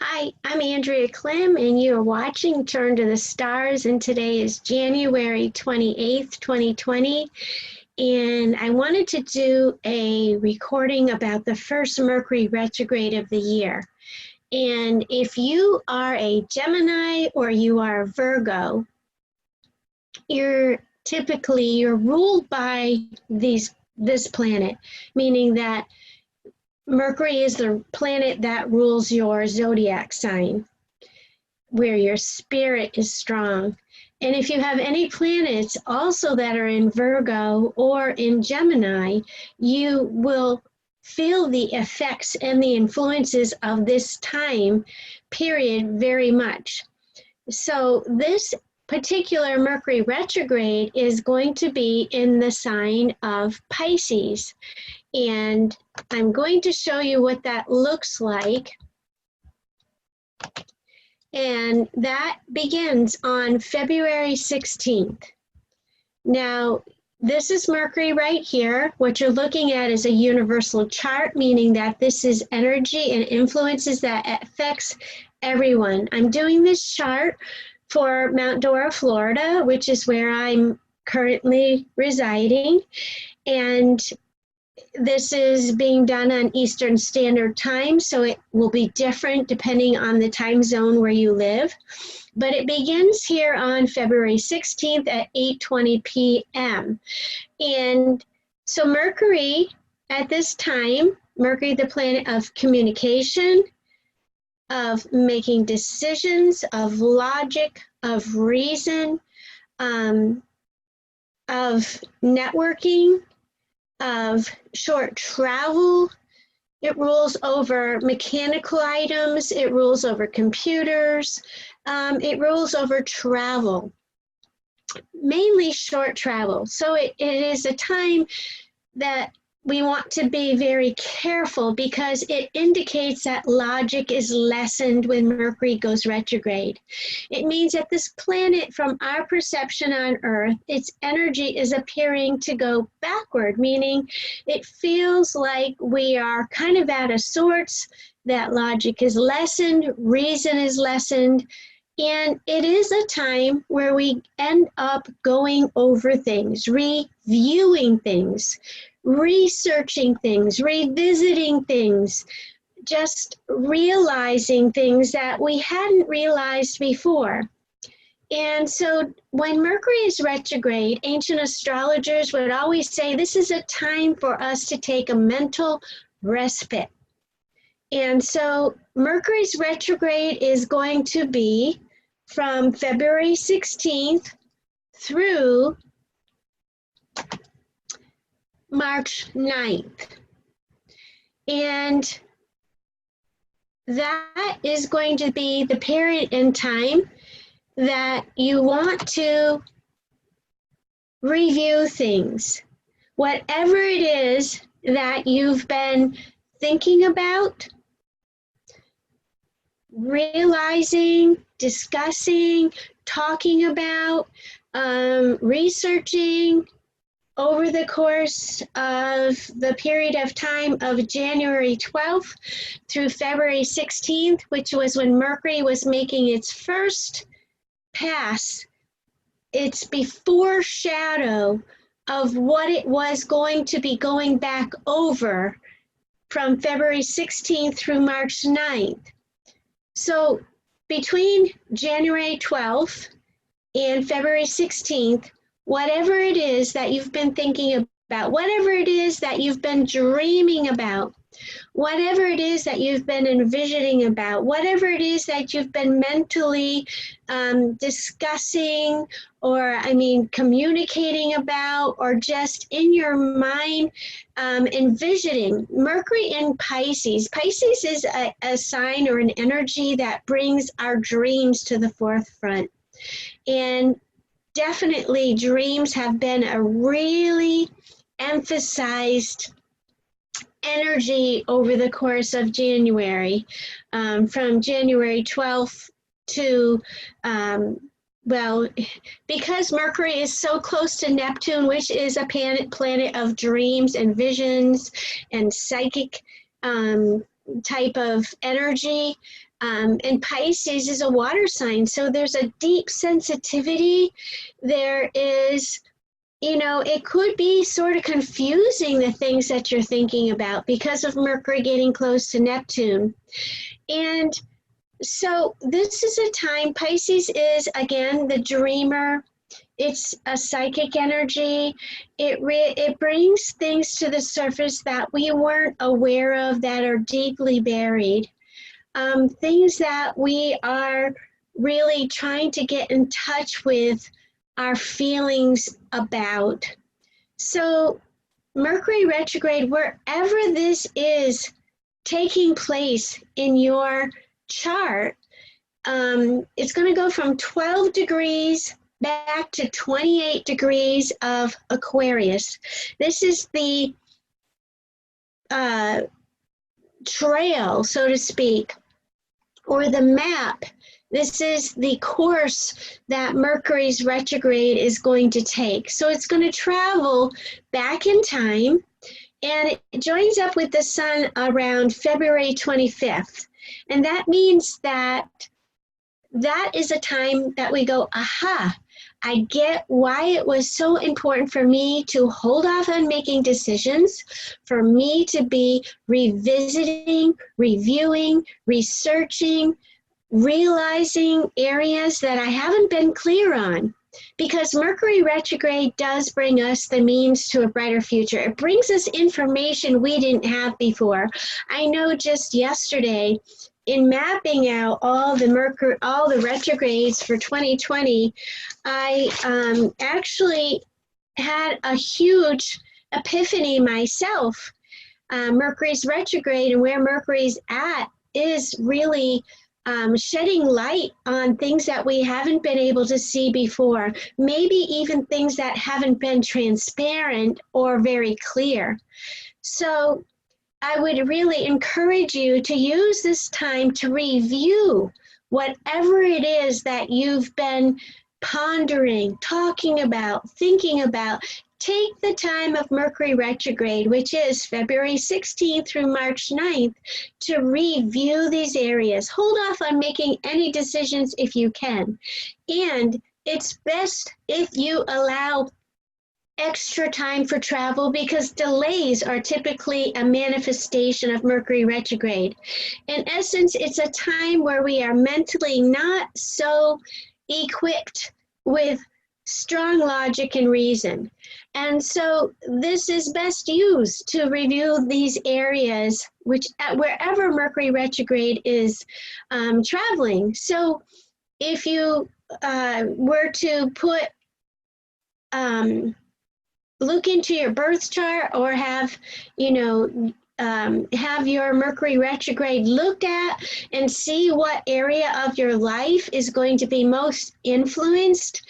Hi, I'm Andrea Klim, and you are watching Turn to the Stars, and today is January 28th, 2020, and I wanted to do a recording about the first Mercury retrograde of the year. And if you are a Gemini or you are a Virgo, you're ruled by this planet, meaning that Mercury is the planet that rules your zodiac sign, where your spirit is strong. And if you have any planets also that are in Virgo or in Gemini, you will feel the effects and the influences of this time period very much. So this particular Mercury retrograde is going to be in the sign of Pisces. And I'm going to show you what that looks like. And that begins on February 16th. Now, this is Mercury right here. What you're looking at is a universal chart, meaning that this is energy and influences that affects everyone. I'm doing this chart for Mount Dora, Florida, which is where I'm currently residing. And this is being done on Eastern Standard Time, so it will be different depending on the time zone where you live. But it begins here on February 16th at 8:20 p.m. And so Mercury, at this time, Mercury, the planet of communication, of making decisions, of logic, of reason, of networking, of short travel. It rules over mechanical items. It rules over computers. It rules over travel, mainly short travel. So it is a time that we want to be very careful because it indicates that logic is lessened when Mercury goes retrograde. It means that this planet, from our perception on Earth, its energy is appearing to go backward, meaning it feels like we are kind of out of sorts, that logic is lessened, reason is lessened, and it is a time where we end up going over things, reviewing things, researching things, revisiting things, just realizing things that we hadn't realized before. And so when Mercury is retrograde, ancient astrologers would always say this is a time for us to take a mental respite. And so Mercury's retrograde is going to be from February 16th through March 9th. And that is going to be the period in time that you want to review things. Whatever it is that you've been thinking about, realizing, discussing, talking about, researching, over the course of the period of time of January 12th through February 16th, which was when Mercury was making its first pass, its before shadow of what it was going to be going back over from February 16th through March 9th. So between January 12th and February 16th, whatever it is that you've been thinking about, whatever it is that you've been dreaming about, whatever it is that you've been envisioning about, whatever it is that you've been mentally discussing or, communicating about, or just in your mind envisioning. Mercury in Pisces. Pisces is a sign or an energy that brings our dreams to the forefront. And definitely dreams have been a really emphasized energy over the course of January, from January 12th to, because Mercury is so close to Neptune, which is a planet of dreams and visions and psychic type of energy. And Pisces is a water sign, so there's a deep sensitivity. There is, you know, it could be sort of confusing, the things that you're thinking about, because of Mercury getting close to Neptune. And so this is a time, Pisces is, again, the dreamer. It's a psychic energy. It brings things to the surface that we weren't aware of, that are deeply buried. Things that we are really trying to get in touch with our feelings about. So Mercury retrograde, wherever this is taking place in your chart, it's going to go from 12 degrees back to 28 degrees of Aquarius. This is the trail, so to speak, or the map. This is the course that Mercury's retrograde is going to take. So it's going to travel back in time, and it joins up with the sun around February 25th. And that means that that is a time that we go, aha, I get why it was so important for me to hold off on making decisions, for me to be revisiting, reviewing, researching, realizing areas that I haven't been clear on. Because Mercury retrograde does bring us the means to a brighter future. It brings us information we didn't have before. I know just yesterday, in mapping out all the retrogrades for 2020, I actually had a huge epiphany myself. Mercury's retrograde and where Mercury's at is really shedding light on things that we haven't been able to see before, maybe even things that haven't been transparent or very clear. So I would really encourage you to use this time to review whatever it is that you've been pondering, talking about, thinking about. Take the time of Mercury retrograde, which is February 16th through March 9th, to review these areas. Hold off on making any decisions if you can. And it's best if you allow extra time for travel, because delays are typically a manifestation of Mercury retrograde. In essence, it's a time where we are mentally not so equipped with strong logic and reason. And so this is best used to review these areas, which wherever Mercury retrograde is traveling. So if you were to put look into your birth chart, or have, you know, have your Mercury retrograde looked at and see what area of your life is going to be most influenced,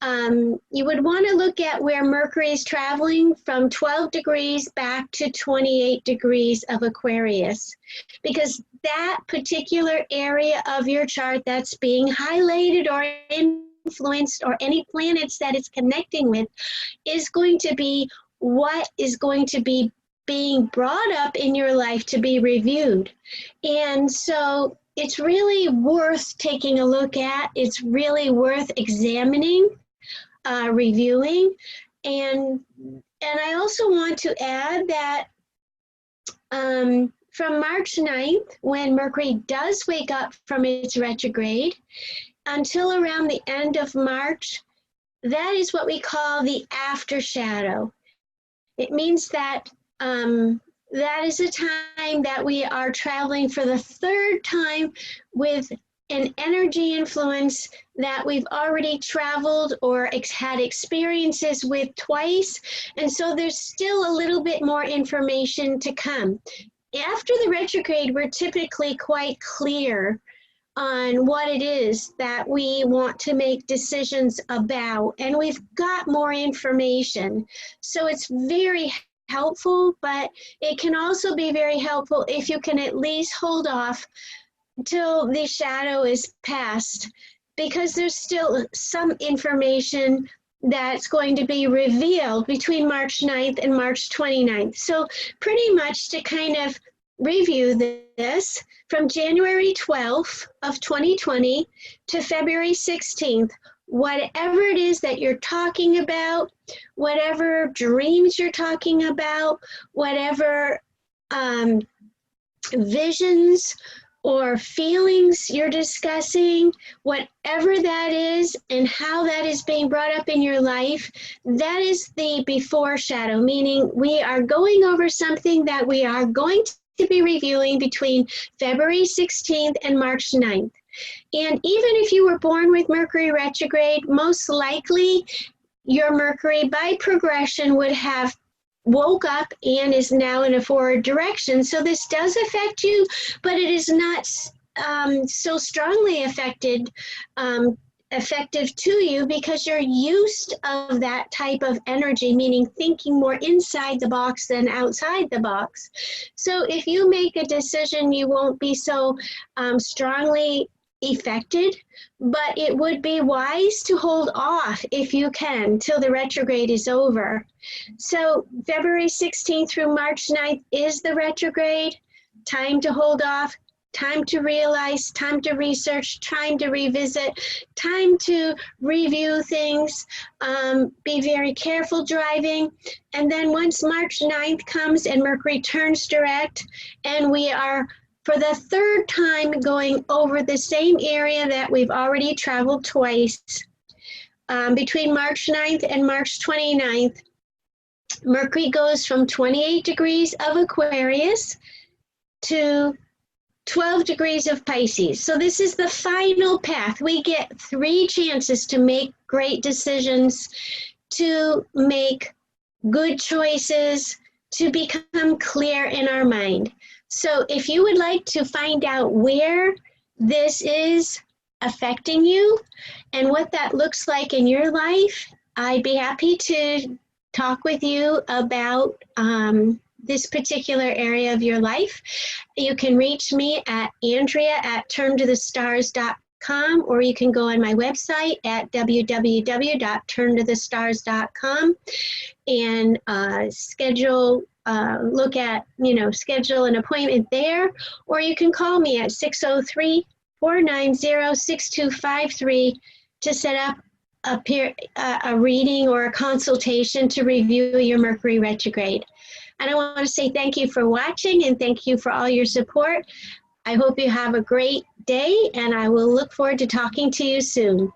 you would want to look at where Mercury is traveling from 12 degrees back to 28 degrees of Aquarius, because that particular area of your chart that's being highlighted or influenced, or any planets that it's connecting with, is going to be what is going to be being brought up in your life to be reviewed. And so it's really worth taking a look at. It's really worth examining, reviewing. And I also want to add that from March 9th, when Mercury does wake up from its retrograde, until around the end of March, that is what we call the after shadow. It means that that is a time that we are traveling for the third time with an energy influence that we've already traveled or had experiences with twice. And so there's still a little bit more information to come. After the retrograde, we're typically quite clear on what it is that we want to make decisions about, and we've got more information. So it's very helpful, but it can also be very helpful if you can at least hold off till the shadow is past, because there's still some information that's going to be revealed between March 9th and March 29th. So pretty much to kind of review this from January 12th of 2020 to February 16th. Whatever it is that you're talking about, whatever dreams you're talking about, whatever visions or feelings you're discussing, whatever that is and how that is being brought up in your life, that is the before shadow, meaning we are going over something that we are going to be reviewing between February 16th and March 9th. And even if you were born with Mercury retrograde, most likely your Mercury by progression would have woke up and is now in a forward direction. So this does affect you, but it is not so strongly effective to you because you're used of that type of energy, meaning thinking more inside the box than outside the box. So if you make a decision, you won't be so strongly affected, but it would be wise to hold off if you can till the retrograde is over. So February 16th through March 9th is the retrograde. Time to hold off, time to realize, time to research, time to revisit, time to review things, be very careful driving. And then once March 9th comes and Mercury turns direct and we are for the third time going over the same area that we've already traveled twice, between March 9th and March 29th, Mercury goes from 28 degrees of Aquarius to 12 degrees of Pisces. So this is the final path. We get 3 chances to make great decisions, to make good choices, to become clear in our mind. So if you would like to find out where this is affecting you and what that looks like in your life, I'd be happy to talk with you about this particular area of your life. You can reach me at Andrea@turntothestars.com, or you can go on my website at www.turntothestars.com and schedule schedule an appointment there, or you can call me at 603-490-6253 to set up a reading or a consultation to review your Mercury retrograde. And I want to say thank you for watching and thank you for all your support. I hope you have a great day and I will look forward to talking to you soon.